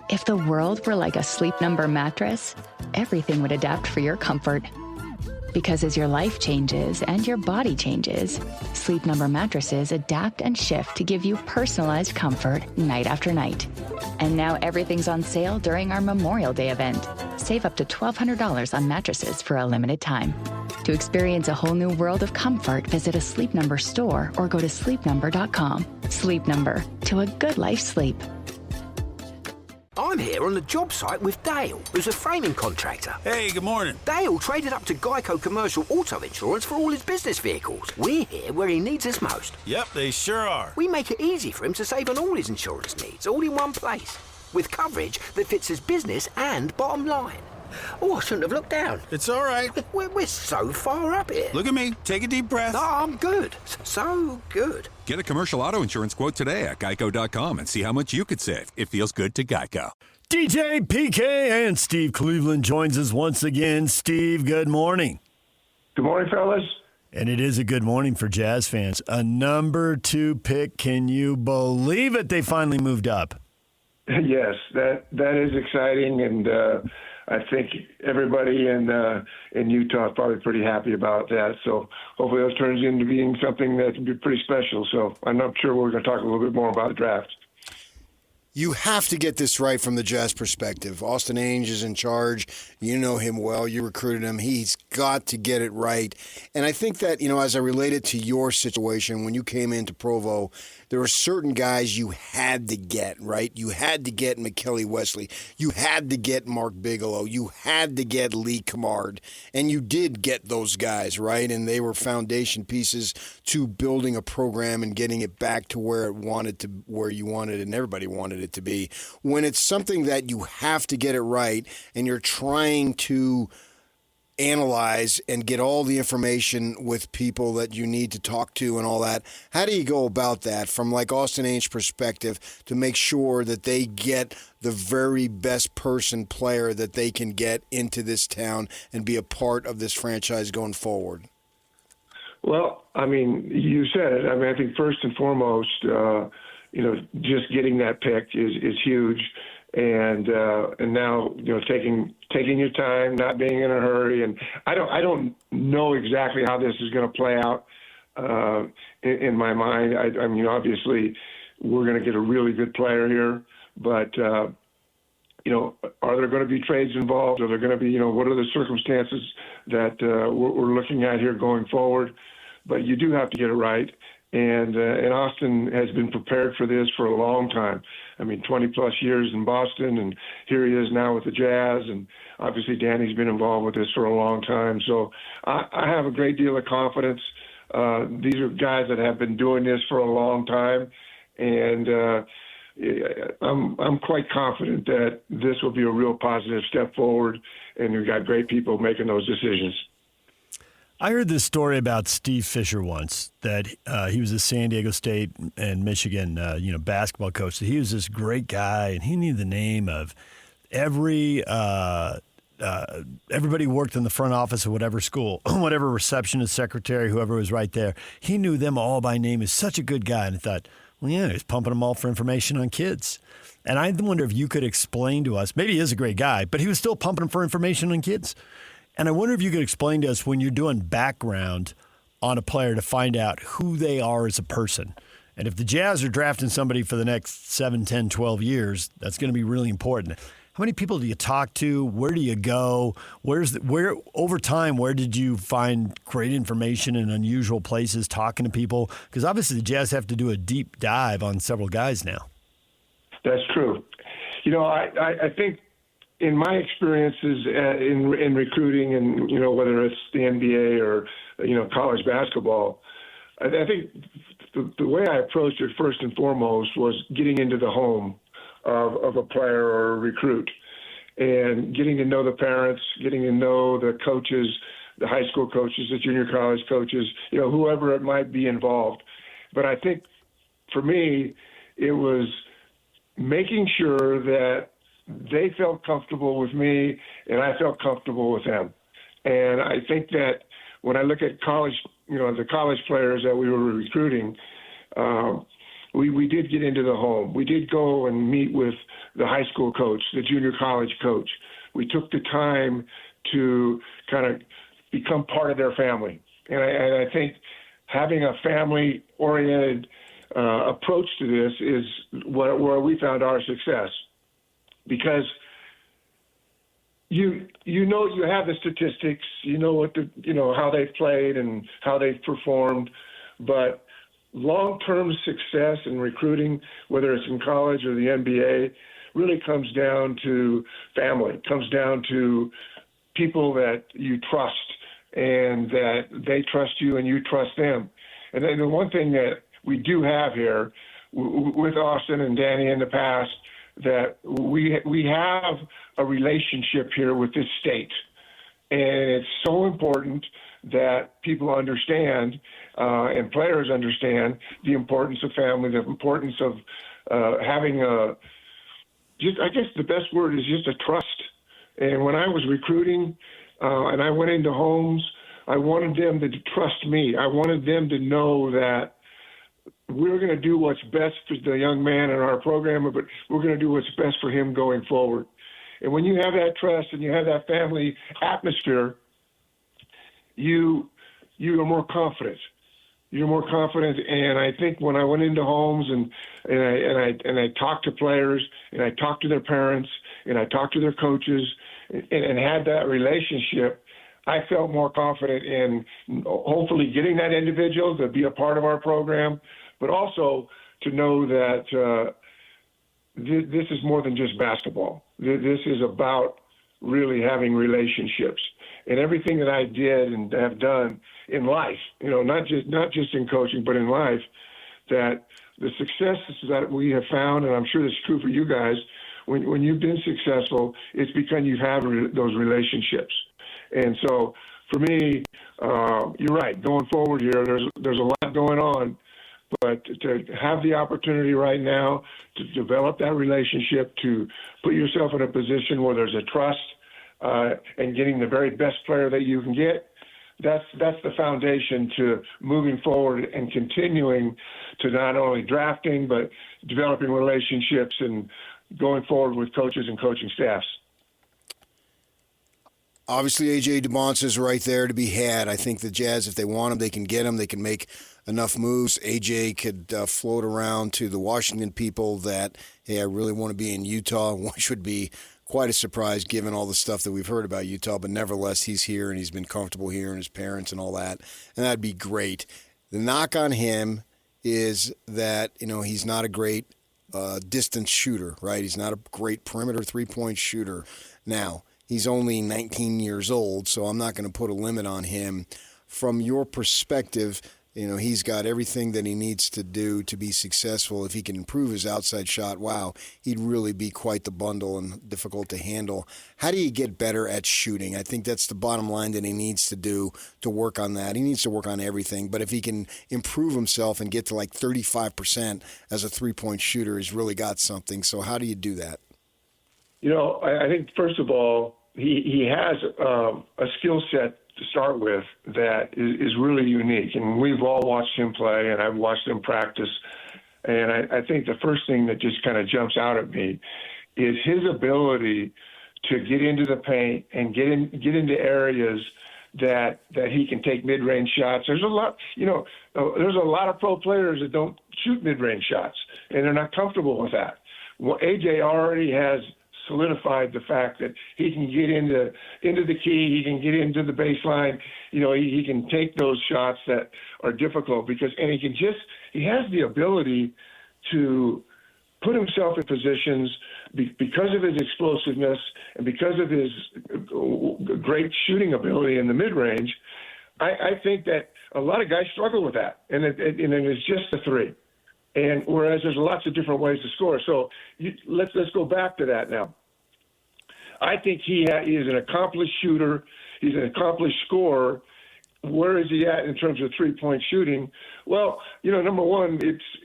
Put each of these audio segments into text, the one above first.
If the world were like a Sleep Number mattress, everything would adapt for your comfort. Because as your life changes and your body changes, Sleep Number mattresses adapt and shift to give you personalized comfort night after night. And now everything's on sale during our Memorial Day event. Save up to $1,200 on mattresses for a limited time. To experience a whole new world of comfort, visit a Sleep Number store or go to sleepnumber.com. Sleep Number, to a good life sleep. I'm here on the job site with Dale, who's a framing contractor. Hey, good morning. Dale traded up to Geico Commercial Auto Insurance for all his business vehicles. We're here where he needs us most. Yep, they sure are. We make it easy for him to save on all his insurance needs, all in one place, with coverage that fits his business and bottom line. Oh, I shouldn't have looked down. It's all right. We're so far up here. Look at me. Take a deep breath. No, I'm good. So good. Get a commercial auto insurance quote today at geico.com and see how much you could save. It feels good to Geico. DJ, PK, and Steve Cleveland joins us once again. Steve, good morning. Good morning, fellas. And it is a good morning for Jazz fans. A number 2 pick. Can you believe it? They finally moved up. Yes, that is exciting, and I think everybody in Utah is probably pretty happy about that. So hopefully that turns into being something that can be pretty special. So I'm not sure we're going to talk a little bit more about the draft. You have to get this right from the Jazz perspective. Austin Ainge is in charge. You know him well. You recruited him. He's got to get it right. And I think that, as I relate it to your situation, when you came into Provo, there were certain guys you had to get, right? You had to get McKelly Wesley. You had to get Mark Bigelow. You had to get Lee Camard. And you did get those guys, right? And they were foundation pieces to building a program and getting it back to where you wanted and everybody wanted it to be. When it's something that you have to get it right and you're trying to analyze and get all the information with people that you need to talk to and all that, how do you go about that from like Austin Ainge's perspective to make sure that they get the very best player that they can get into this town and be a part of this franchise going forward? Well, I mean, you said it. I mean, I think first and foremost, just getting that pick is huge. And now, taking your time, not being in a hurry. And I don't know exactly how this is going to play out in my mind. I mean, obviously, we're going to get a really good player here. But, are there going to be trades involved? Are there going to be, what are the circumstances that we're looking at here going forward? But you do have to get it right. And Austin has been prepared for this for a long time. I mean, 20-plus years in Boston, and here he is now with the Jazz. And obviously Danny's been involved with this for a long time. So I have a great deal of confidence. These are guys that have been doing this for a long time. And I'm quite confident that this will be a real positive step forward. And we've got great people making those decisions. I heard this story about Steve Fisher once, that he was a San Diego State and Michigan, basketball coach. He was this great guy, and he knew the name of everybody who worked in the front office of whatever school, whatever receptionist, secretary, whoever was right there. He knew them all by name. He's such a good guy. And I thought, well, yeah, he's pumping them all for information on kids. And I wonder if you could explain to us, maybe he is a great guy, but he was still pumping them for information on kids. And I wonder if you could explain to us, when you're doing background on a player, to find out who they are as a person. And if the Jazz are drafting somebody for the next 7, 10, 12 years, that's going to be really important. How many people do you talk to? Where do you go? Where over time, where did you find great information in unusual places talking to people? Because obviously the Jazz have to do a deep dive on several guys now. That's true. I think in my experiences in recruiting, and whether it's the NBA or college basketball, I think the way I approached it first and foremost was getting into the home of a player or a recruit, and getting to know the parents, getting to know the coaches, the high school coaches, the junior college coaches, whoever it might be involved. But I think for me, it was making sure that they felt comfortable with me and I felt comfortable with them. And I think that when I look at college, the college players that we were recruiting, we did get into the home. We did go and meet with the high school coach, the junior college coach. We took the time to kind of become part of their family. And I think having a family-oriented approach to this is where we found our success, because you have the statistics, how they've played and how they've performed, but long-term success in recruiting, whether it's in college or the NBA, really comes down to family, comes down to people that you trust and that they trust you and you trust them. And then the one thing that we do have here with Austin and Danny in the past, that we have a relationship here with this state. And it's so important that people understand and players understand the importance of family, the importance of having I guess the best word is just a trust. And when I was recruiting and I went into homes, I wanted them to trust me. I wanted them to know that we're going to do what's best for the young man in our program, but we're going to do what's best for him going forward. And when you have that trust and you have that family atmosphere, you are more confident. You're more confident. And I think when I went into homes and I talked to players and I talked to their parents and I talked to their coaches and had that relationship, I felt more confident in hopefully getting that individual to be a part of our program, but also to know that this is more than just basketball. This is about really having relationships. And everything that I did and have done in life, not just in coaching, but in life, that the successes that we have found, and I'm sure this is true for you guys, when you've been successful, it's because you have those relationships. And so for me, you're right. Going forward here, there's a lot going on, but to have the opportunity right now to develop that relationship, to put yourself in a position where there's a trust and getting the very best player that you can get, that's the foundation to moving forward and continuing to not only drafting but developing relationships and going forward with coaches and coaching staffs. Obviously, A.J. DeBonce is right there to be had. I think the Jazz, if they want him, they can get him. They can make enough moves. A.J. could float around to the Washington people that, hey, I really want to be in Utah, which would be quite a surprise given all the stuff that we've heard about Utah. But nevertheless, he's here, and he's been comfortable here, and his parents and all that, and that'd be great. The knock on him is that, he's not a great distance shooter, right? He's not a great perimeter three-point shooter. Now, he's only 19 years old, so I'm not going to put a limit on him. From your perspective, he's got everything that he needs to do to be successful. If he can improve his outside shot, wow, he'd really be quite the bundle and difficult to handle. How do you get better at shooting? I think that's the bottom line that he needs to do to work on that. He needs to work on everything, but if he can improve himself and get to like 35% as a three-point shooter, he's really got something. So how do you do that? I think, first of all, he has a skill set to start with that is really unique. And we've all watched him play, and I've watched him practice. And I think the first thing that just kind of jumps out at me is his ability to get into the paint and get into areas that he can take mid-range shots. There's a lot, there's a lot of pro players that don't shoot mid-range shots, and they're not comfortable with that. Well, AJ already has solidified the fact that he can get into the key, he can get into the baseline, he can take those shots that are difficult and he has the ability to put himself in positions because of his explosiveness and because of his great shooting ability in the mid-range. I think that a lot of guys struggle with that, and it's just the three. And whereas there's lots of different ways to score. So let's go back to that now. I think he is an accomplished shooter. He's an accomplished scorer. Where is he at in terms of three-point shooting? Well, number one,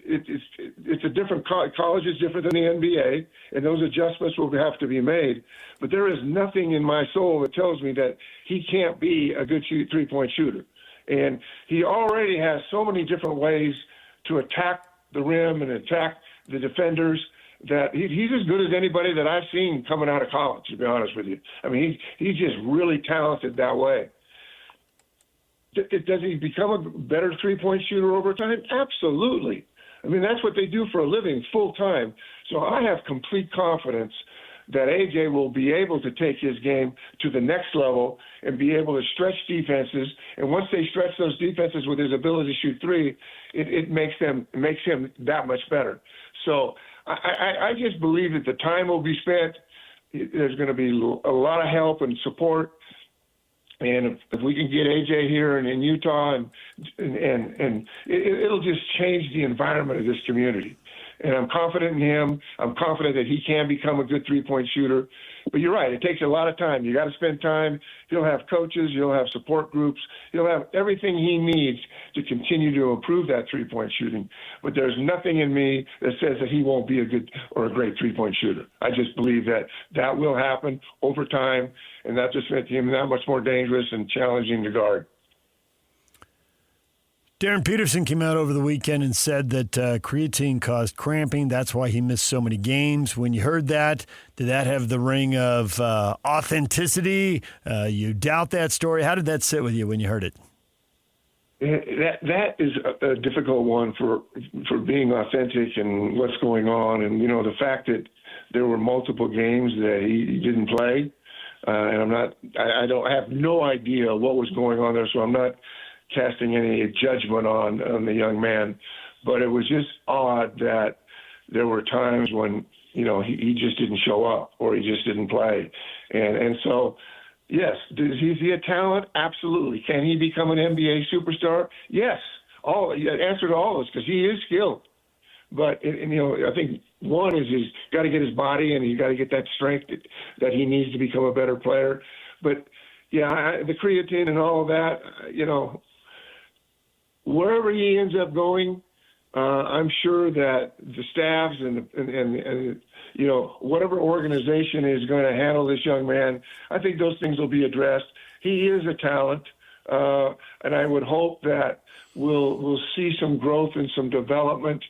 it's a different college is different than the NBA, and those adjustments will have to be made. But there is nothing in my soul that tells me that he can't be a good three-point shooter. And he already has so many different ways to attack the rim and attack the defenders that he's as good as anybody that I've seen coming out of college, to be honest with you. I mean, he's just really talented that way. Does he become a better three-point shooter over time? Absolutely. I mean, that's what they do for a living full time. So I have complete confidence that AJ will be able to take his game to the next level and be able to stretch defenses. And once they stretch those defenses with his ability to shoot three, it makes him that much better. So I just believe that the time will be spent. There's going to be a lot of help and support. And if we can get AJ here in Utah, and it'll just change the environment of this community. And I'm confident in him. I'm confident that he can become a good three-point shooter. But you're right, it takes a lot of time. You got to spend time. He'll have coaches. He'll have support groups. He'll have everything he needs to continue to improve that three-point shooting. But there's nothing in me that says that he won't be a good or a great three-point shooter. I just believe that will happen over time, and that just makes him that much more dangerous and challenging to guard. Darren Peterson came out over the weekend and said that creatine caused cramping. That's why he missed so many games. When you heard that, did that have the ring of authenticity? You doubt that story? How did that sit with you when you heard it? That is a difficult one for being authentic and what's going on. And, you know, the fact that there were multiple games that he didn't play, and I have no idea what was going on there, so I'm not casting any judgment on the young man, but it was just odd that there were times when, you know, he just didn't show up or he just didn't play. And so, yes, is he a talent? Absolutely. Can he become an NBA superstar? Yes. Answer to all of this, because he is skilled. But, you know, I think one is he's got to get his body and he's got to get that strength that he needs to become a better player. But, yeah, the creatine and all of that, you know, wherever he ends up going, I'm sure that the staffs and you know, whatever organization is going to handle this young man, I think those things will be addressed. He is a talent, and I would hope that we'll see some growth and some development.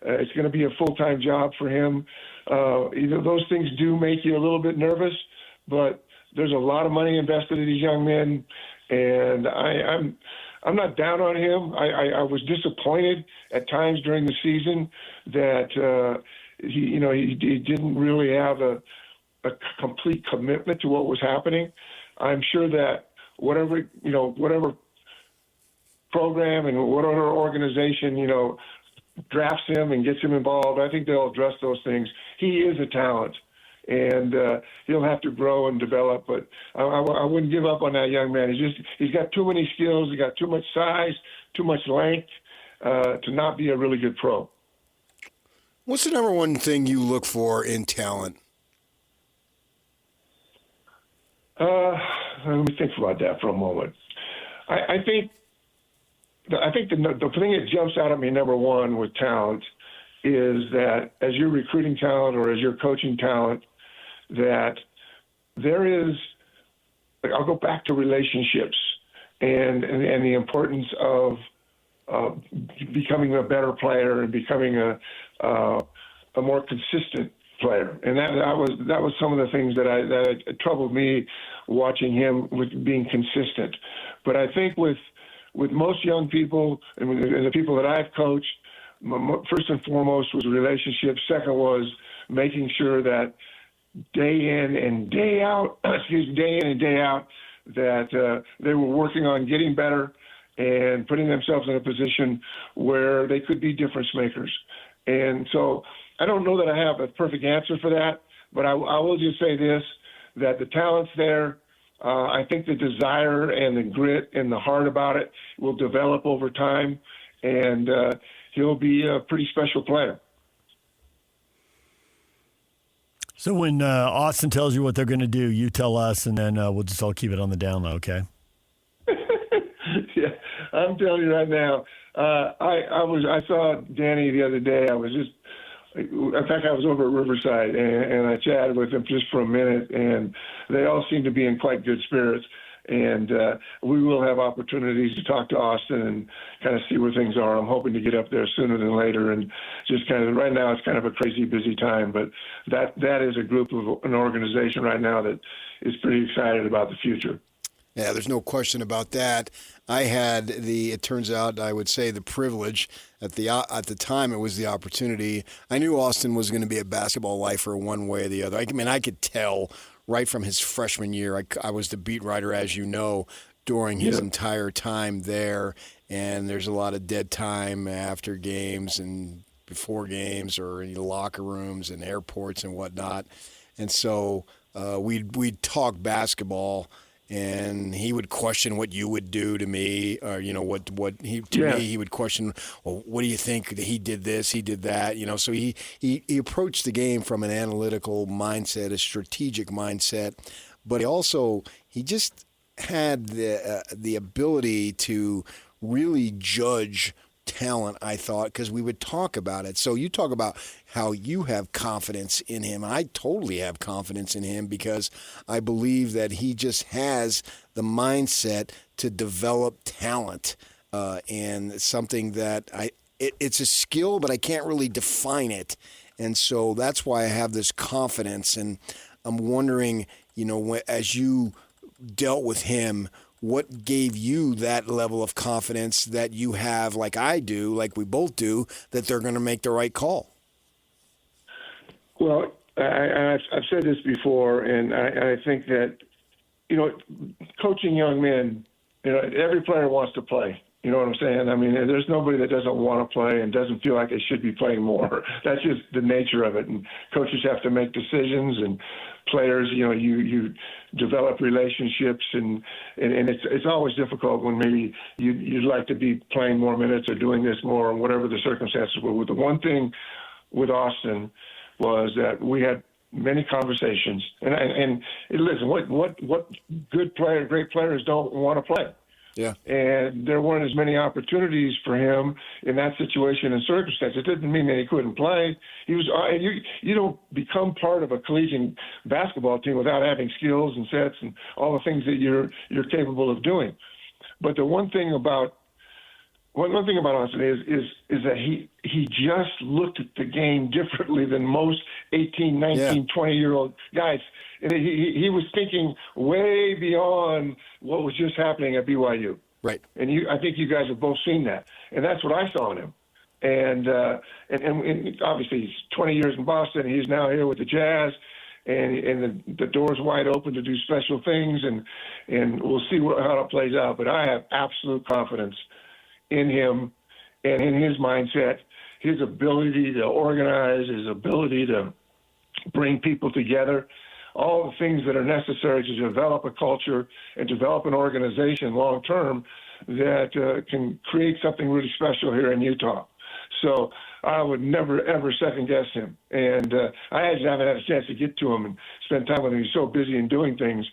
It's going to be a full-time job for him. Those things do make you a little bit nervous, but there's a lot of money invested in these young men, and I'm not down on him. I was disappointed at times during the season that he didn't really have a complete commitment to what was happening. I'm sure that whatever program and whatever organization, you know, drafts him and gets him involved, I think they'll address those things. He is a talent, and he'll have to grow and develop. But I wouldn't give up on that young man. He's got too many skills. He's got too much size, too much length to not be a really good pro. What's the number one thing you look for in talent? Let me think about that for a moment. I think the thing that jumps out at me, number one, with talent is that as you're recruiting talent or as you're coaching talent, that there is, I'll go back to relationships and the importance of becoming a better player and becoming a more consistent player. And that was some of the things that troubled me watching him with being consistent. But I think with most young people and the people that I've coached, first and foremost was relationships. Second was making sure that day in and day out, that they were working on getting better and putting themselves in a position where they could be difference makers. And so I don't know that I have a perfect answer for that, but I will just say this, that the talent's there. I think the desire and the grit and the heart about it will develop over time, and he'll be a pretty special player. So when Austin tells you what they're going to do, you tell us, and then we'll just all keep it on the down low, okay? Yeah, I'm telling you right now. I saw Danny the other day. In fact, I was over at Riverside, and I chatted with him just for a minute, and they all seem to be in quite good spirits. And we will have opportunities to talk to Austin and kind of see where things are. I'm hoping to get up there sooner than later. And just kind of right now, it's kind of a crazy busy time. But that is a group of an organization right now that is pretty excited about the future. Yeah, there's no question about that. I had it turns out, I would say the privilege, at the time it was the opportunity. I knew Austin was going to be a basketball lifer one way or the other. I mean, I could tell right from his freshman year. I was the beat writer, as you know, during his entire time there. And there's a lot of dead time after games and before games or in the locker rooms and airports and whatnot. And so we'd talk basketball. And he would question what you would do to me, or me he would question. Well, what do you think? He did this, he did that. So he approached the game from an analytical mindset, a strategic mindset, but he just had the ability to really judge talent, I thought, because we would talk about it. So you talk about how you have confidence in him. I totally have confidence in him because I believe that he just has the mindset to develop talent, and something that it's a skill, but I can't really define it. And so that's why I have this confidence. And I'm wondering, as you dealt with him, what gave you that level of confidence that you have, like I do, like we both do, that they're going to make the right call? Well, I've said this before, and I think that, coaching young men, every player wants to play. You know what I'm saying? I mean, there's nobody that doesn't want to play and doesn't feel like they should be playing more. That's just the nature of it. And coaches have to make decisions, and players, you develop relationships, and it's always difficult when maybe you'd like to be playing more minutes or doing this more, or whatever the circumstances were. The one thing with Austin was that we had many conversations, and listen, what good player, great players don't want to play. Yeah. And there weren't as many opportunities for him in that situation and circumstance. It didn't mean that he couldn't play. He was, and you don't become part of a collegiate basketball team without having skills and sets and all the things that you're capable of doing. But the one thing about Austin is that he just looked at the game differently than most 18, 19, 20-year-old guys. And he was thinking way beyond what was just happening at BYU. Right. And I think you guys have both seen that. And that's what I saw in him. And obviously he's 20 years in Boston. He's now here with the Jazz. And the door's wide open to do special things. And we'll see how it plays out. But I have absolute confidence in him and in his mindset, his ability to organize, his ability to bring people together, all the things that are necessary to develop a culture and develop an organization long term that can create something really special here in Utah. So I would never, ever second guess him. And I just haven't had a chance to get to him and spend time with him. He's so busy in doing things.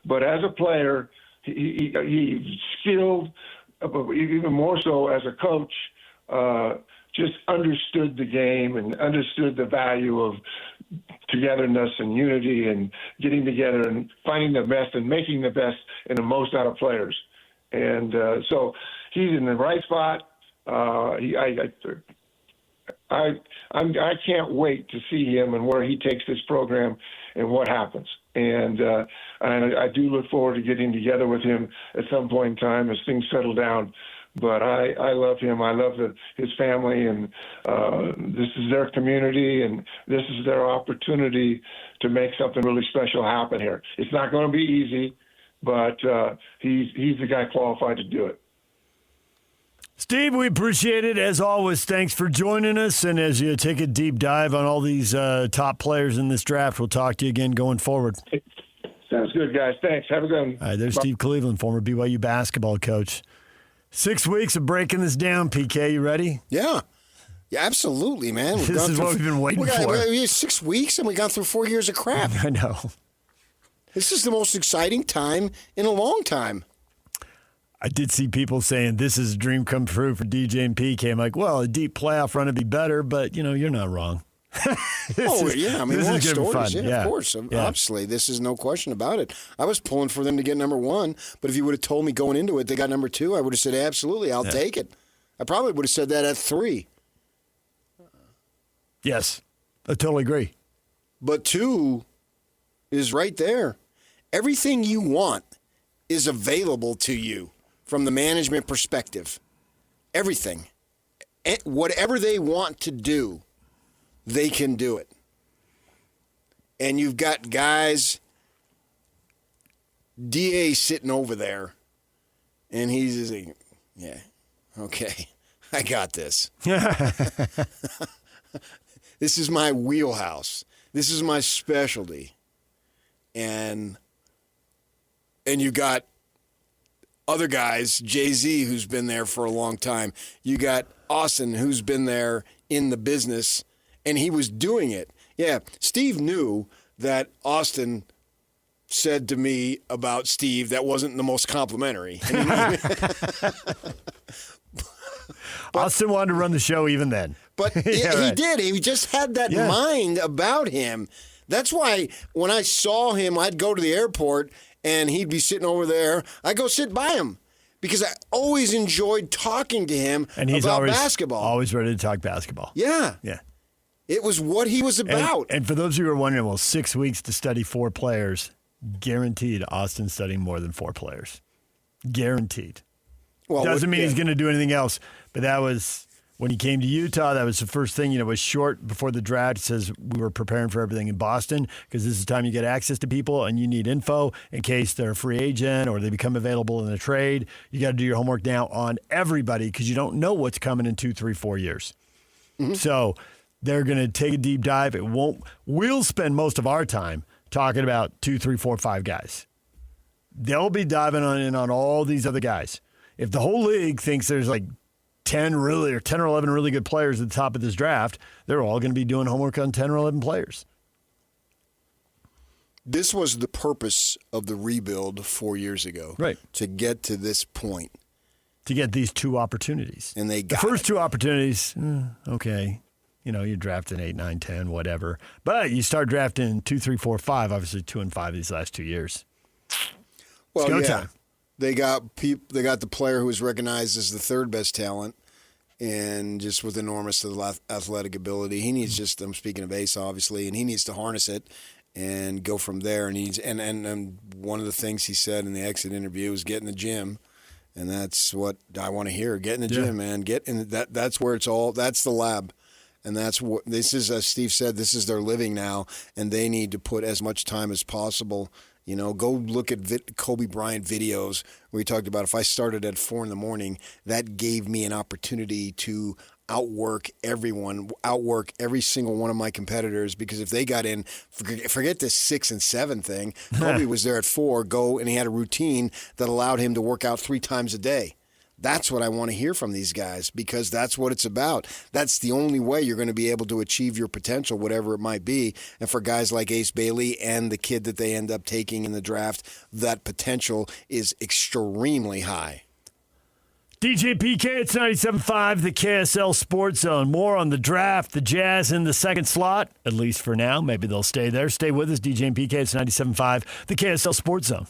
But as a player, he's skilled, but even more so as a coach, just understood the game and understood the value of togetherness and unity and getting together and finding the best and making the best and the most out of players. And so he's in the right spot. I can't wait to see him and where he takes this program and what happens. And I do look forward to getting together with him at some point in time as things settle down. But I love him. I love his family, and this is their community, and this is their opportunity to make something really special happen here. It's not going to be easy, but he's the guy qualified to do it. Steve, we appreciate it. As always, thanks for joining us. And as you take a deep dive on all these top players in this draft, we'll talk to you again going forward. Sounds good, guys. Thanks. Have a good one. All right, there's Steve Cleveland, former BYU basketball coach. 6 weeks of breaking this down, PK. You ready? Yeah. Yeah, absolutely, man. This is what we've been waiting for. 6 weeks, and we got through 4 years of crap. I know. This is the most exciting time in a long time. I did see people saying this is a dream come true for DJ and PK. I'm like, well, a deep playoff run would be better, but, you're not wrong. Oh, yeah. I mean, this we want is gonna be stories. fun. Yeah, Yeah. of course. Yeah. Obviously, this is no question about it. I was pulling for them to get number 1, but if you would have told me going into it they got number 2, I would have said, absolutely, I'll take it. I probably would have said that at 3. Yes, I totally agree. But 2 is right there. Everything you want is available to you from the management perspective. Everything. Whatever they want to do, they can do it. And you've got guys, DA sitting over there, and he's just like, yeah, okay, I got this. This is my wheelhouse. This is my specialty. And you got other guys, Jay-Z, who's been there for a long time. You got Austin, who's been there in the business, and he was doing it. Yeah, Steve knew that Austin said to me about Steve that wasn't the most complimentary. Austin wanted to run the show even then. But Yeah, he right. did. He just had that Yeah. mind about him. That's why when I saw him, I'd go to the airport and he'd be sitting over there. I'd go sit by him because I always enjoyed talking to him And he's about always basketball. always ready to talk basketball. Yeah. Yeah. It was what he was about. And for those of you who are wondering, well, 6 weeks to study 4 players, guaranteed Austin's studying more than 4 players. Guaranteed. Well, Doesn't mean yeah. he's going to do anything else, but that was when he came to Utah. That was the first thing. It was short before the draft. It says we were preparing for everything in Boston because this is the time you get access to people and you need info in case they're a free agent or they become available in a trade. You got to do your homework now on everybody because you don't know what's coming in 2, 3, 4 years. Mm-hmm. So they're going to take a deep dive. We'll spend most of our time talking about 2, 3, 4, 5 guys. They'll be diving in on all these other guys. If the whole league thinks there's like 10 or 11 really good players at the top of this draft, they're all going to be doing homework on 10 or 11 players. This was the purpose of the rebuild 4 years ago. Right. To get to this point. To get these 2 opportunities. And they got the first it. 2 opportunities, okay. You draft in 8, 9, 10, whatever. But you start drafting 2, 3, 4, 5, obviously 2 and 5 these last 2 years. Well, it's go yeah. time. They got the player who was recognized as the 3rd best talent, and just with enormous athletic ability. He needs I'm speaking of Ace, obviously, and he needs to harness it and go from there. And one of the things he said in the exit interview was get in the gym, and that's what I want to hear. Get in the gym, man. Get in that's where it's all. That's the lab. And that's what this is, as Steve said, this is their living now, and they need to put as much time as possible. Go look at Kobe Bryant videos where he talked about if I started at 4 a.m, that gave me an opportunity to outwork everyone, outwork every single one of my competitors, because if they got in, forget this 6 and 7 thing. Kobe was there at 4, and he had a routine that allowed him to work out 3 times a day. That's what I want to hear from these guys, because that's what it's about. That's the only way you're going to be able to achieve your potential, whatever it might be. And for guys like Ace Bailey and the kid that they end up taking in the draft, that potential is extremely high. DJ PK, it's 97.5, the KSL Sports Zone. More on the draft, the Jazz in the second slot, at least for now. Maybe they'll stay there. Stay with us, DJ and PK, it's 97.5, the KSL Sports Zone.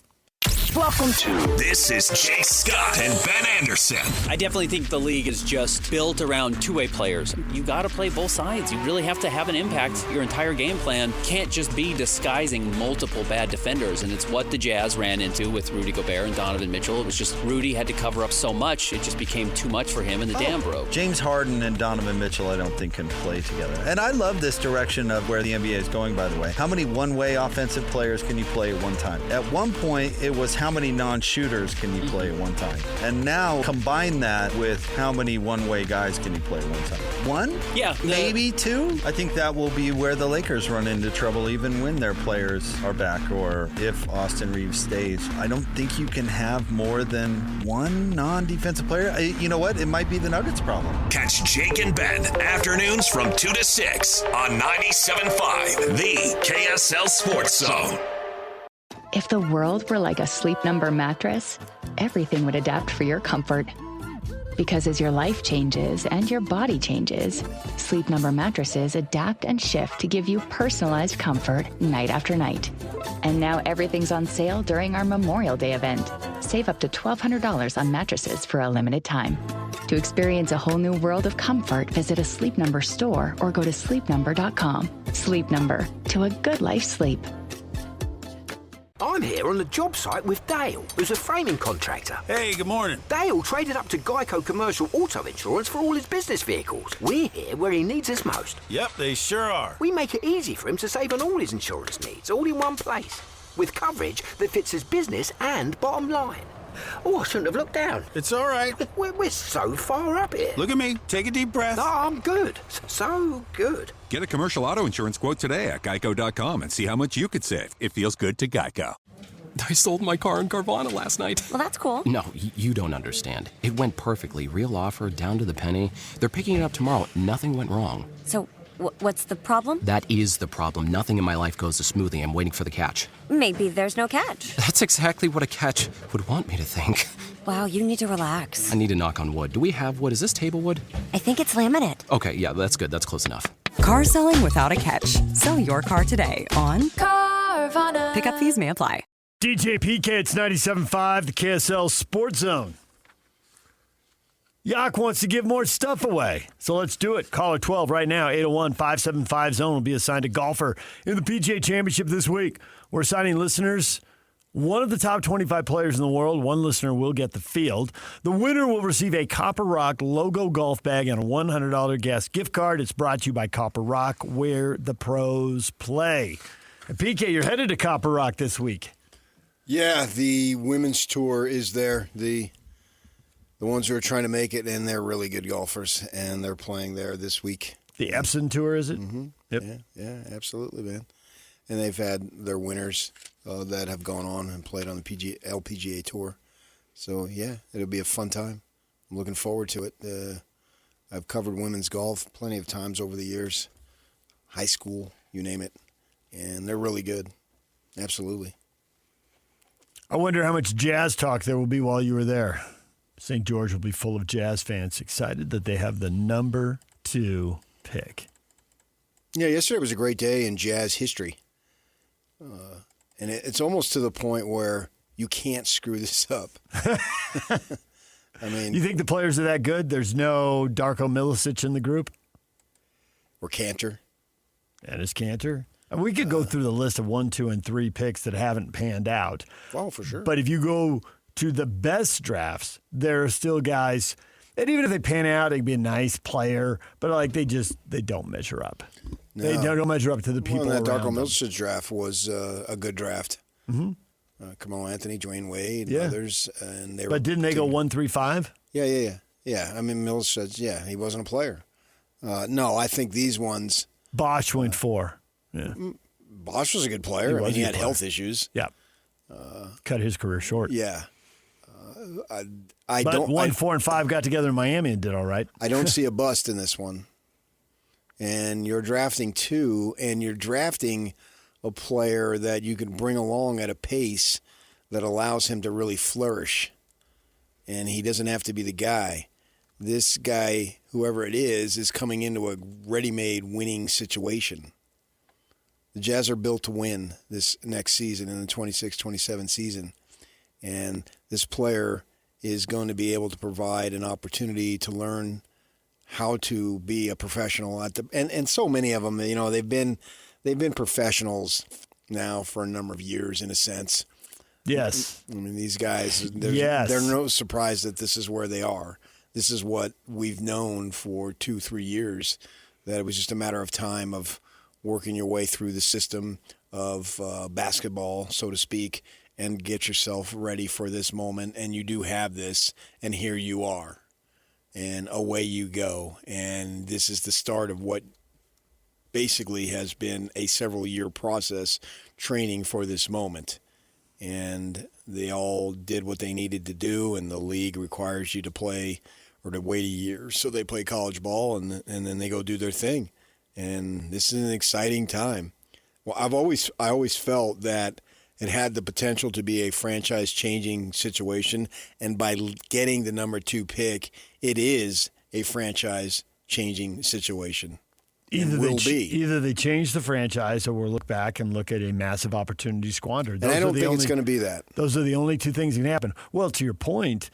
Welcome to This is Jay Scott and Ben Anderson. I definitely think the league is just built around two-way players. You got to play both sides. You really have to have an impact. Your entire game plan can't just be disguising multiple bad defenders, and it's what the Jazz ran into with Rudy Gobert and Donovan Mitchell. It was just Rudy had to cover up so much, it just became too much for him, and the dam broke. James Harden and Donovan Mitchell, I don't think, can play together. And I love this direction of where the NBA is going, by the way. How many one-way offensive players can you play at one time? At one point, it was how many non-shooters can you play at one time? And now combine that with how many one-way guys can you play at one time? One? Yeah. Maybe two? I think that will be where the Lakers run into trouble even when their players are back, or if Austin Reeves stays. I don't think you can have more than one non-defensive player. You know what? It might be the Nuggets' problem. Catch Jake and Ben afternoons from 2 to 6 on 97.5, the KSL Sports Zone. If the world were like a Sleep Number mattress, everything would adapt for your comfort. Because as your life changes and your body changes, Sleep Number mattresses adapt and shift to give you personalized comfort night after night. And now everything's on sale during our Memorial Day event. Save up to $1,200 on mattresses for a limited time. To experience a whole new world of comfort, visit a Sleep Number store or go to sleepnumber.com. Sleep Number, to a good life sleep. I'm here on the job site with Dale, who's a framing contractor. Hey, good morning. Dale traded up to Geico Commercial Auto Insurance for all his business vehicles. We're here where he needs us most. Yep, they sure are. We make it easy for him to save on all his insurance needs, all in one place, with coverage that fits his business and bottom line. Oh, I shouldn't have looked down. It's all right. We're so far up here. Look at me. Take a deep breath. No, I'm good. So good. Get a commercial auto insurance quote today at geico.com and see how much you could save. It feels good to Geico. I sold my car in Carvana last night. Well, that's cool. No, you don't understand. It went perfectly. Real offer, down to the penny. They're picking it up tomorrow. Nothing went wrong. So, what's the problem? That is the problem. Nothing in my life goes as smoothly. I'm waiting for the catch. Maybe there's no catch. That's exactly what a catch would want me to think. Wow, you need to relax. I need to knock on wood. Do we have wood? Is this table wood? I think it's laminate. Okay, yeah, that's good. That's close enough. Car selling without a catch. Sell your car today on Carvana. Pickup fees may apply. DJ PK, it's 97.5, the KSL Sports Zone. Yak wants to give more stuff away, so let's do it. Caller 12 right now, 801-575-ZONE will be assigned a golfer in the PGA Championship this week. We're assigning listeners one of the top 25 players in the world. One listener will get the field. The winner will receive a Copper Rock logo golf bag and a $100 gas gift card. It's brought to you by Copper Rock, where the pros play. And PK, you're headed to Copper Rock this week. Yeah, the women's tour is there. The ones who are trying to make it, and they're really good golfers, and they're playing there this week. The Epson Tour, is it? Mm-hmm. Yep. Yeah, absolutely, man. And they've had their winners that have gone on and played on the LPGA Tour. So, yeah, it'll be a fun time. I'm looking forward to it. I've covered women's golf plenty of times over the years, high school, you name it, and they're really good. Absolutely. I wonder how much jazz talk there will be while you were there. St. George will be full of jazz fans excited that they have the number 2 pick. Yeah, yesterday was a great day in jazz history. And it's almost to the point where you can't screw this up. I mean, you think the players are that good? There's no Darko Milicic in the group? Or Cantor. And is Cantor? We could go through the list of 1, 2, and 3 picks that haven't panned out. Oh, for sure. But if you go to the best drafts, there are still guys, and even if they pan out, they'd be a nice player, but like they don't measure up. No. They don't measure up to the people that around Darko them. Milicic draft was a good draft. Mm-hmm. Carmelo Anthony, Dwayne Wade, and others. And but didn't they go 1, 3, 5? Yeah. I mean, Milicic, he wasn't a player. No, I think these ones. Bosch went 4. Yeah. Bosch was a good player. He had health issues. Yeah. Cut his career short. Yeah. But 1, 4, and 5 got together in Miami and did all right. I don't see a bust in this one. And you're drafting 2, and you're drafting a player that you can bring along at a pace that allows him to really flourish. And he doesn't have to be the guy. This guy, whoever it is coming into a ready-made winning situation. The Jazz are built to win this next season in the 26-27 season. And this player is going to be able to provide an opportunity to learn how to be a professional and so many of them, they've been professionals now for a number of years in a sense. Yes. I mean, these guys, they're no surprise that this is where they are. This is what we've known for 2-3 years, that it was just a matter of time of working your way through the system of basketball, so to speak, and get yourself ready for this moment. And you do have this, and here you are. And away you go. And this is the start of what basically has been a several-year process training for this moment. And they all did what they needed to do, and the league requires you to play or to wait a year. So they play college ball, and then they go do their thing. And this is an exciting time. Well, I always felt that It had the potential to be a franchise-changing situation, and by getting the number 2 pick, it is a franchise-changing situation. Either they change the franchise, or we'll look back and look at a massive opportunity squandered. And I don't think it's going to be that. Those are the only two things that can happen. Well, to your point,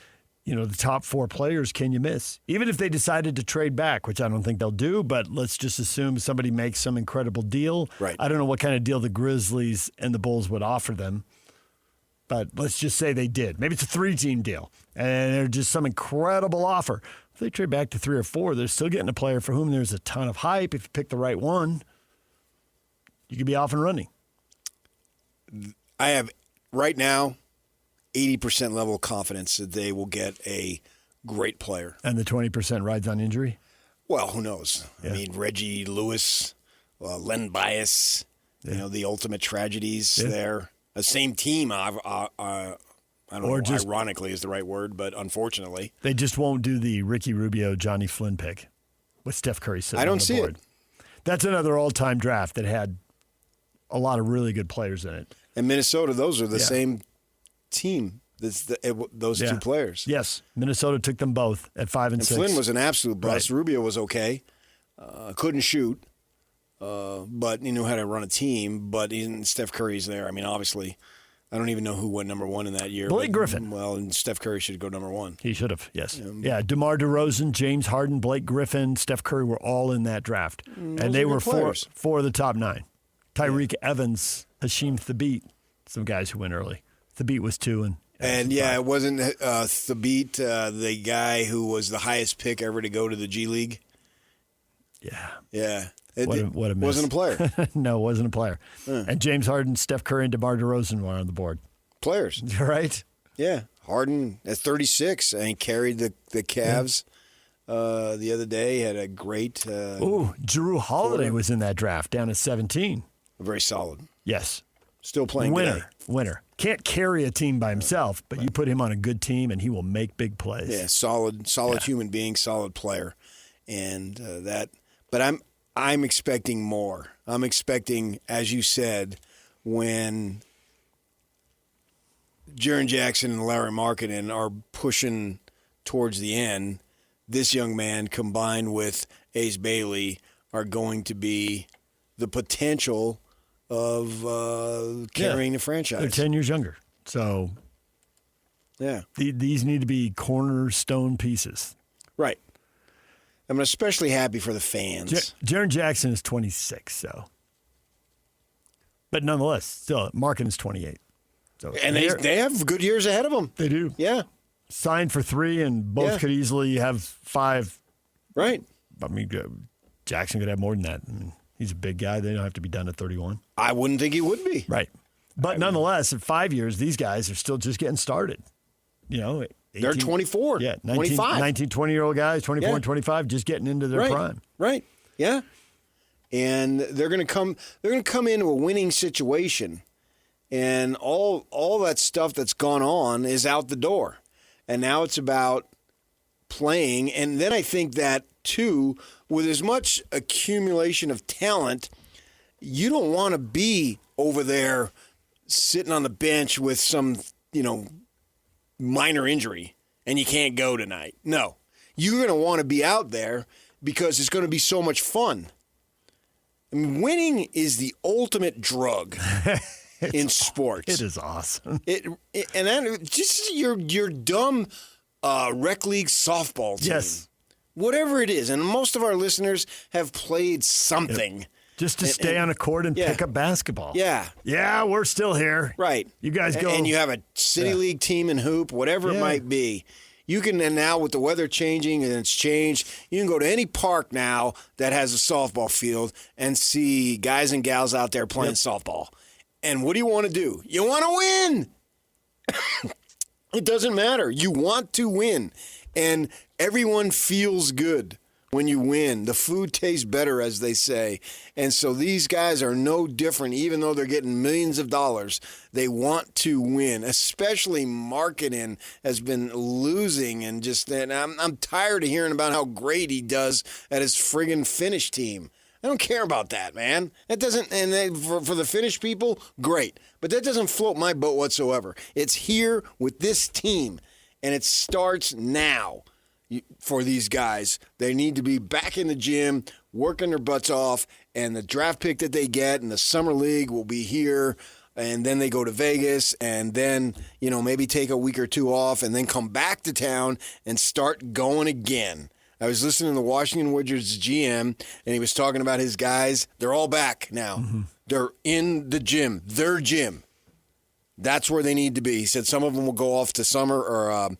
the top 4 players, can you miss? Even if they decided to trade back, which I don't think they'll do, but let's just assume somebody makes some incredible deal. Right. I don't know what kind of deal the Grizzlies and the Bulls would offer them, but let's just say they did. Maybe it's a 3-team deal, and they're just some incredible offer. If they trade back to 3 or 4, they're still getting a player for whom there's a ton of hype. If you pick the right one, you could be off and running. I have, right now, 80% level of confidence that they will get a great player. And the 20% rides on injury? Well, who knows? Yeah. I mean, Reggie Lewis, Len Bias, the ultimate tragedies there. The same team, I don't know, ironically is the right word, but unfortunately. They just won't do the Ricky Rubio, Johnny Flynn pick with Steph Curry sitting on the board. I don't see it. That's another all-time draft that had a lot of really good players in it. And Minnesota, those are the same team, those 2 players. Yes, Minnesota took them both at 5 and 6. Flynn was an absolute bust. Right. Rubio was okay. Couldn't shoot, but he knew how to run a team. But Steph Curry's there. I mean, obviously, I don't even know who went number 1 in that year. Blake Griffin. Well, and Steph Curry should go number 1. He should have, yes. DeMar DeRozan, James Harden, Blake Griffin, Steph Curry were all in that draft. And they were 4 of the top 9. Tyreek Evans, Hasheem Thabit, some guys who went early. Thabit was 2. It wasn't Thabit, the guy who was the highest pick ever to go to the G League. Yeah. Yeah. What a miss. Wasn't a player. No, wasn't a player. And James Harden, Steph Curry, and DeMar DeRozan were on the board. Players. Right? Yeah. Harden at 36 and he carried the Cavs the other day. Had a great Jrue Holiday was in that draft down at 17. Very solid. Yes. Still playing Winner. Can't carry a team by himself, but you put him on a good team and he will make big plays. Yeah, solid human being, solid player. And but I'm expecting more. I'm expecting, as you said, when Jaren Jackson and Larry Markkinen are pushing towards the end, this young man combined with Ace Bailey are going to be the potential of carrying the franchise. They're 10 years younger. So these need to be cornerstone pieces. Right. I'm especially happy for the fans. Jaren Jackson is 26, so. But nonetheless, still, Markin is 28. So and they have good years ahead of them. They do. Yeah. Signed for 3, and both could easily have 5. Right. I mean, Jackson could have more than that. I mean, he's a big guy. They don't have to be done at 31. I wouldn't think he would be. Right. But nonetheless, in 5 years, these guys are still just getting started. 18, they're 24, 25. 19, 20-year-old guys, 24 and 25, just getting into their prime. Right. Yeah. And they're going to come into a winning situation, and all that stuff that's gone on is out the door. And now it's about playing. And then I think that, too, with as much accumulation of talent, you don't want to be over there sitting on the bench with some, minor injury and you can't go tonight. No. You're going to want to be out there because it's going to be so much fun. I mean, winning is the ultimate drug in sports. It is awesome. And then just your dumb rec league softball team. Yes. Whatever it is. And most of our listeners have played something. Just to stay on a court and pick up basketball. Yeah. Yeah, we're still here. Right. You guys go. And you have a city league team in hoop, whatever it might be. You can, and now with the weather changing and it's changed, you can go to any park now that has a softball field and see guys and gals out there playing softball. And what do you want to do? You want to win. It doesn't matter. You want to win. And everyone feels good when you win. The food tastes better, as they say. And so these guys are no different, even though they're getting millions of dollars. They want to win, especially Markkinen has been losing. And I'm tired of hearing about how great he does at his friggin' Finnish team. I don't care about that, man. That doesn't, and for the Finnish people, great. But that doesn't float my boat whatsoever. It's here with this team, and it starts now for these guys. They need to be back in the gym, working their butts off, and the draft pick that they get in the summer league will be here. And then they go to Vegas and then, maybe take a week or two off and then come back to town and start going again. I was listening to the Washington Wizards GM, and he was talking about his guys. They're all back now. Mm-hmm. They're in the gym, their gym. That's where they need to be. He said some of them will go off to summer or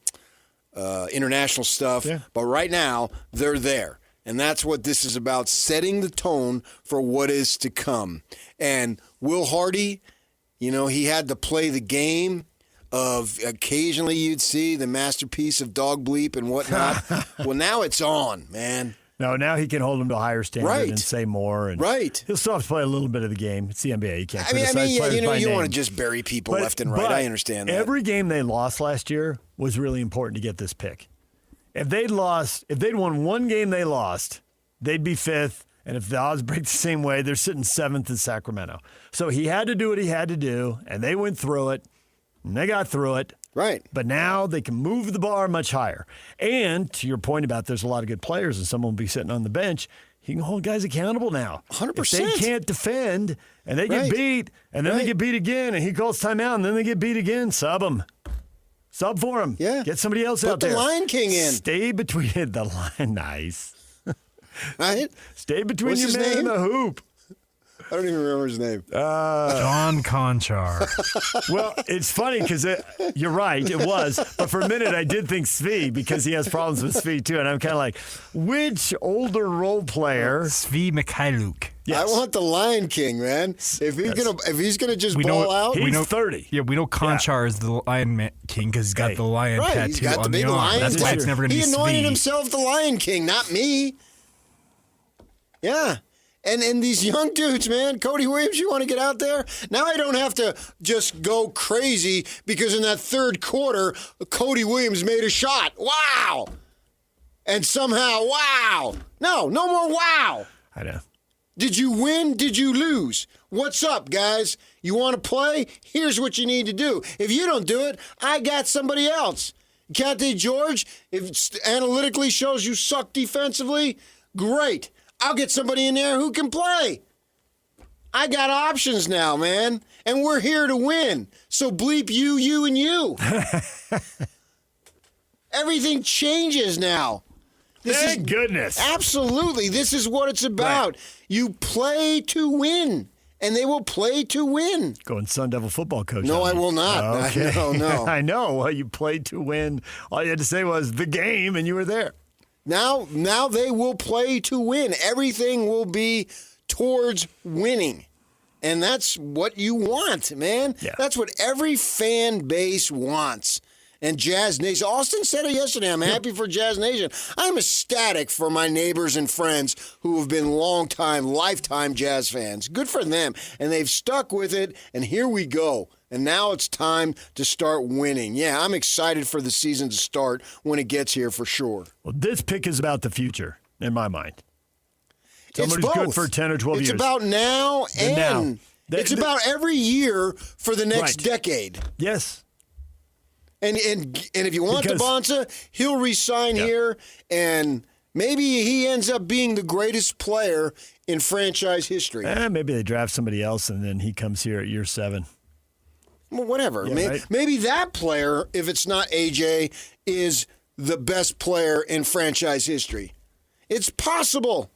international stuff. Yeah. But right now, they're there. And that's what this is about, setting the tone for what is to come. And Will Hardy, he had to play the game of occasionally you'd see the masterpiece of dog bleep and whatnot. Well, now it's on, man. No, now he can hold them to a higher standard and say more. And he'll still have to play a little bit of the game. It's the NBA. You can't criticize players by you name. want to just bury people left and right. I understand that. Every game they lost last year was really important to get this pick. If they'd won one game they lost, they'd be fifth. And if the odds break the same way, they're sitting seventh in Sacramento. So he had to do what he had to do, and they went through it. And they got through it. Right. But now they can move the bar much higher. And to your point about there's a lot of good players and someone will be sitting on the bench, he can hold guys accountable now. 100%. If they can't defend and they get beat and then they get beat again and he calls timeout and then they get beat again, sub them. Sub for him. Yeah. Get somebody else out there. Put the Lion King in. Stay between the line. Nice. Right? Stay between your man and the hoop. I don't even remember his name. John Conchar. Well, it's funny because you're right, it was. But for a minute, I did think Svi because he has problems with Svi, too. And I'm kind of like, which older role player? Svi Mikhailuk. Yes. I want the Lion King, man. If he's gonna just ball out, he's 30. Yeah, we know Conchar is the Lion King because he's got the lion tattoo he's got the big on the arm. lion. That's why it's never going to be Svi. He anointed himself the Lion King, not me. Yeah. And these young dudes, man, Cody Williams, you want to get out there? Now I don't have to just go crazy because in that third quarter, Cody Williams made a shot. Wow. And somehow, wow. No more wow. I know. Did you win? Did you lose? What's up, guys? You want to play? Here's what you need to do. If you don't do it, I got somebody else. Kente George, if it analytically shows you suck defensively, great. I'll get somebody in there who can play. I got options now, man. And we're here to win. So bleep you, and you. Everything changes now. Thank goodness. Absolutely. This is what it's about. Right. You play to win. And they will play to win. Going Sun Devil football coach. No, I will not. Okay. No. I know. Well, you played to win. All you had to say was the game, and you were there. Now they will play to win. Everything will be towards winning. And that's what you want, man. Yeah. That's what every fan base wants. And Jazz Nation. Austin said it yesterday. I'm happy for Jazz Nation. I'm ecstatic for my neighbors and friends who have been lifetime Jazz fans. Good for them. And they've stuck with it. And here we go. And now it's time to start winning. Yeah, I'm excited for the season to start when it gets here for sure. Well, this pick is about the future, in my mind. Somebody's it's both. Good for 10 or 12 years. It's about now and it's about every year for the next decade. Yes. And if you want Bonza, he'll resign here, and maybe he ends up being the greatest player in franchise history. Maybe they draft somebody else, and then he comes here at year 7. Well, whatever. Yeah, maybe that player, if it's not AJ, is the best player in franchise history. It's possible.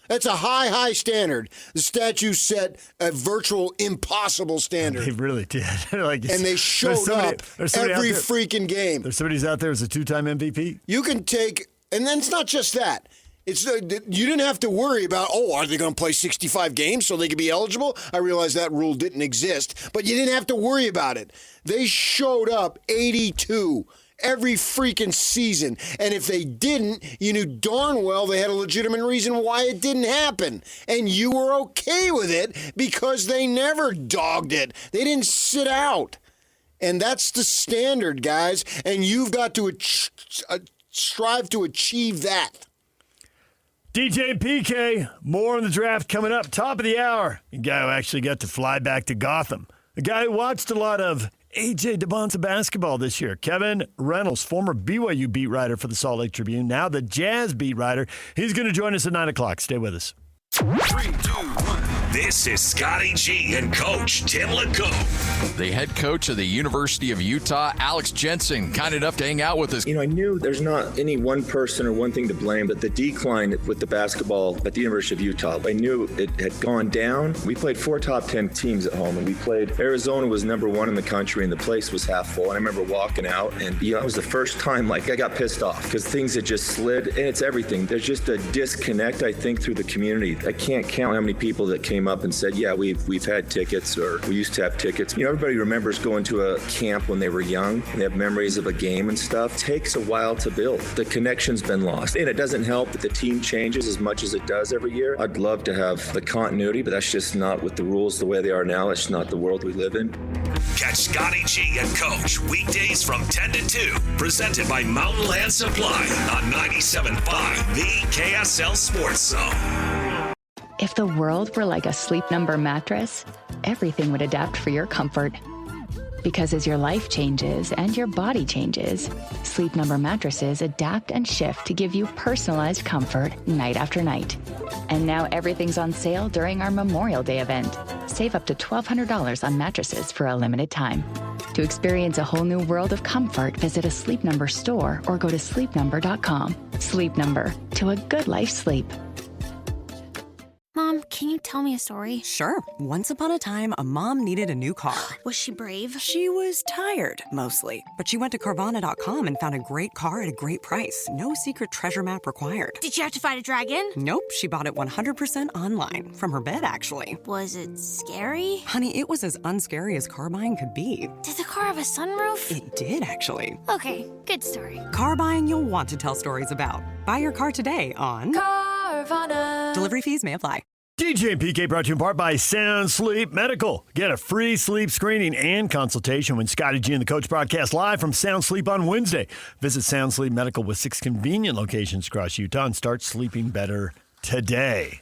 That's a high standard. The statue set a virtual impossible standard. They really did. And they showed up every freaking game. There's somebody out there who's a 2-time MVP. You can take, and then it's not just that. You didn't have to worry about, are they going to play 65 games so they could be eligible? I realize that rule didn't exist, but you didn't have to worry about it. They showed up 82 every freaking season. And if they didn't, you knew darn well they had a legitimate reason why it didn't happen. And you were okay with it because they never dogged it. They didn't sit out. And that's the standard, guys. And you've got to strive to achieve that. DJ and PK, more on the draft coming up. Top of the hour. A guy who actually got to fly back to Gotham. A guy who watched a lot of A.J. DeBonta basketball this year. Kevin Reynolds, former BYU beat writer for the Salt Lake Tribune, now the Jazz beat writer. He's going to join us at 9 o'clock. Stay with us. 3, 2, 1. This is Scotty G and Coach Tim LeCoe. The head coach of the University of Utah, Alex Jensen, kind enough to hang out with us. I knew there's not any one person or one thing to blame, but the decline with the basketball at the University of Utah, I knew it had gone down. We played 4 top 10 teams at home, and we played Arizona was number 1 in the country, and the place was half full. And I remember walking out, and it was the first time I got pissed off because things had just slid, and it's everything. There's just a disconnect, I think, through the community. I can't count how many people that came up and said, yeah, we've had tickets, or we used to have tickets. Everybody remembers going to a camp when they were young. They have memories of a game and stuff. It takes a while to build. The connection's been lost. And it doesn't help that the team changes as much as it does every year. I'd love to have the continuity, but that's just not with the rules the way they are now. It's not the world we live in. Catch Scotty G and Coach weekdays from 10 to 2. Presented by Mountain Land Supply on 97.5, the KSL Sports Zone. If the world were like a Sleep Number mattress, everything would adapt for your comfort. Because as your life changes and your body changes, Sleep Number mattresses adapt and shift to give you personalized comfort night after night. And now everything's on sale during our Memorial Day event. Save up to $1,200 on mattresses for a limited time. To experience a whole new world of comfort, visit a Sleep Number store or go to sleepnumber.com. Sleep Number, to a good life sleep. Mom, can you tell me a story? Sure. Once upon a time, a mom needed a new car. Was she brave? She was tired, mostly. But she went to Carvana.com and found a great car at a great price. No secret treasure map required. Did she have to fight a dragon? Nope. She bought it 100% online. From her bed, actually. Was it scary? Honey, it was as unscary as car buying could be. Did the car have a sunroof? It did, actually. Okay, good story. Car buying you'll want to tell stories about. Buy your car today on Carvana. Delivery fees may apply. DJ and PK brought to you in part by Sound Sleep Medical. Get a free sleep screening and consultation when Scotty G and the Coach broadcast live from Sound Sleep on Wednesday. Visit Sound Sleep Medical with 6 convenient locations across Utah and start sleeping better today.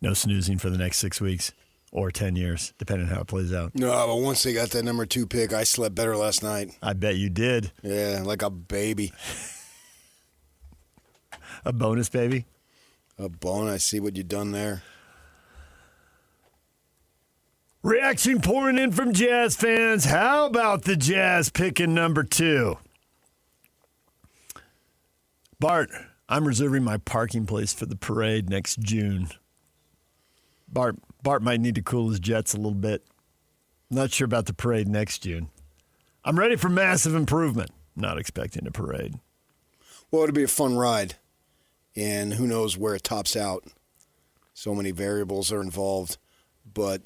No snoozing for the next 6 weeks or 10 years, depending on how it plays out. No, but once they got that number 2 pick, I slept better last night. I bet you did. Yeah, like a baby. A bonus, baby? A bone. I see what you done there. Reaction pouring in from Jazz fans. How about the Jazz picking number 2? Bart, I'm reserving my parking place for the parade next June. Bart might need to cool his jets a little bit. Not sure about the parade next June. I'm ready for massive improvement. Not expecting a parade. Well, it'll be a fun ride. And who knows where it tops out. So many variables are involved. But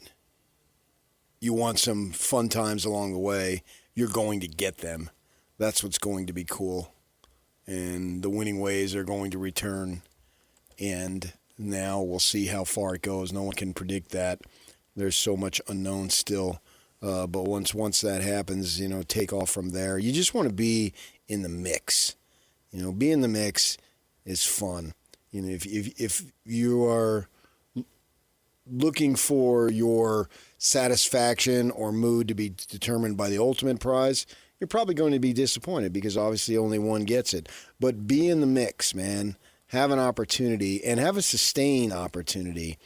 you want some fun times along the way. You're going to get them. That's what's going to be cool. And the winning ways are going to return. And now we'll see how far it goes. No one can predict that. There's so much unknown still. But once that happens, take off from there. You just want to be in the mix. Be in the mix is fun. If you are looking for your satisfaction or mood to be determined by the ultimate prize, you're probably going to be disappointed because obviously only one gets it. But be in the mix, man. Have an opportunity and have a sustained opportunity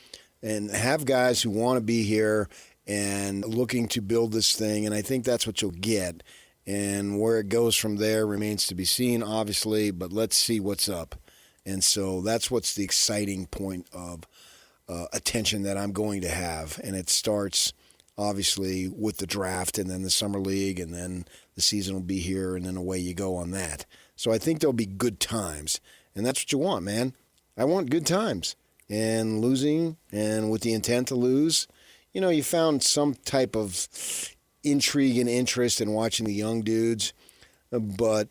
and have guys who want to be here and looking to build this thing. And I think that's what you'll get. And where it goes from there remains to be seen, obviously, but let's see what's up. And so that's what's the exciting point of attention that I'm going to have. And it starts, obviously, with the draft and then the summer league, and then the season will be here, and then away you go on that. So I think there'll be good times. And that's what you want, man. I want good times. And losing, and with the intent to lose, you found some type of intrigue and interest in watching the young dudes, but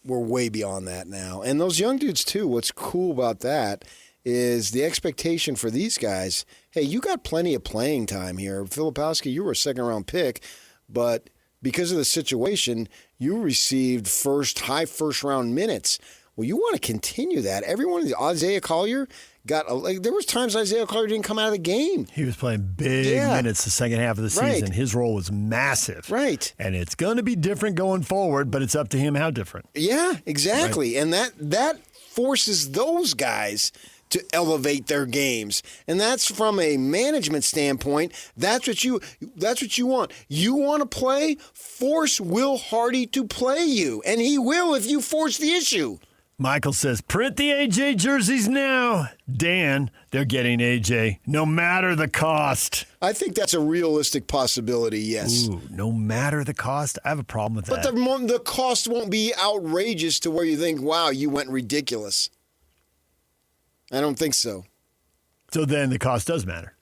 we're way beyond that now. And those young dudes, too, what's cool about that is the expectation for these guys. Hey, you got plenty of playing time here. Filipowski, you were a second-round pick, but because of the situation, you received high first-round minutes. Well, you want to continue that. Everyone, Isaiah Collier there was times Isaiah Collier didn't come out of the game. He was playing big minutes the second half of the season. Right. His role was massive. Right. And it's going to be different going forward, but it's up to him how different. Yeah, exactly. Right. And that forces those guys to elevate their games. And that's from a management standpoint. That's what you want. You want to play? Force Will Hardy to play you. And he will if you force the issue. Michael says, print the AJ jerseys now. Dan, they're getting AJ, no matter the cost. I think that's a realistic possibility, yes. Ooh, no matter the cost? I have a problem with that. But the cost won't be outrageous to where you think, wow, you went ridiculous. I don't think so. So then the cost does matter.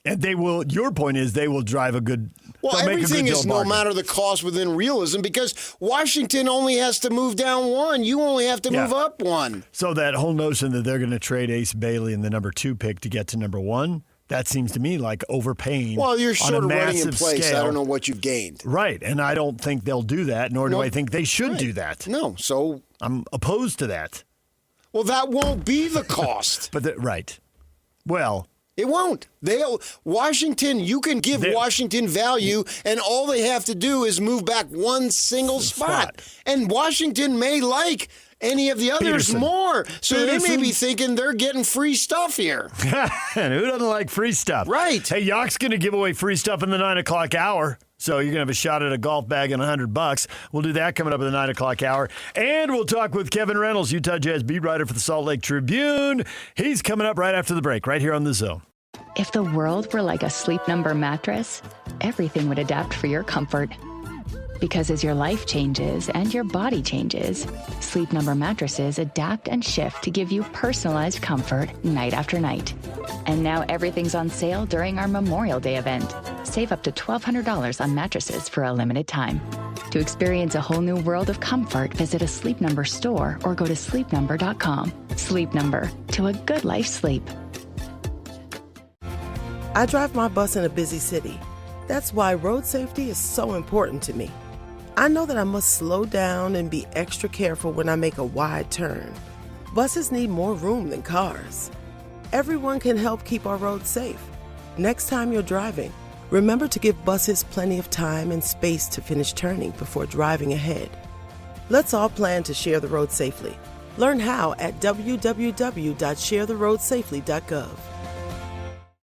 And they will, your point is they will drive a good, well, everything is no matter the cost within realism because Washington only has to move down one. You only have to move up one. So that whole notion that they're going to trade Ace Bailey in the number 2 pick to get to number 1, that seems to me like overpaying. Well, you're sort of running in place. Scale. I don't know what you've gained. Right. And I don't think they'll do that, nor do I think they should do that. No. So I'm opposed to that. Well, that won't be the cost. Right. Well, it won't. Washington, you can give Washington value, and all they have to do is move back one single spot. And Washington may like any of the others more. So they may be thinking they're getting free stuff here. And who doesn't like free stuff? Right. Hey, Yock's going to give away free stuff in the 9 o'clock hour. So you're going to have a shot at a golf bag and $100. We'll do that coming up at the 9 o'clock hour. And we'll talk with Kevin Reynolds, Utah Jazz beat writer for the Salt Lake Tribune. He's coming up right after the break, right here on The Zone. If the world were like a Sleep Number mattress, everything would adapt for your comfort. Because as your life changes and your body changes, Sleep Number mattresses adapt and shift to give you personalized comfort night after night. And now everything's on sale during our Memorial Day event. Save up to $1,200 on mattresses for a limited time. To experience a whole new world of comfort, visit a Sleep Number store or go to sleepnumber.com. Sleep Number, to a good night's sleep. I drive my bus in a busy city. That's why road safety is so important to me. I know that I must slow down and be extra careful when I make a wide turn. Buses need more room than cars. Everyone can help keep our roads safe. Next time you're driving, remember to give buses plenty of time and space to finish turning before driving ahead. Let's all plan to share the road safely. Learn how at www.sharetheroadsafely.gov.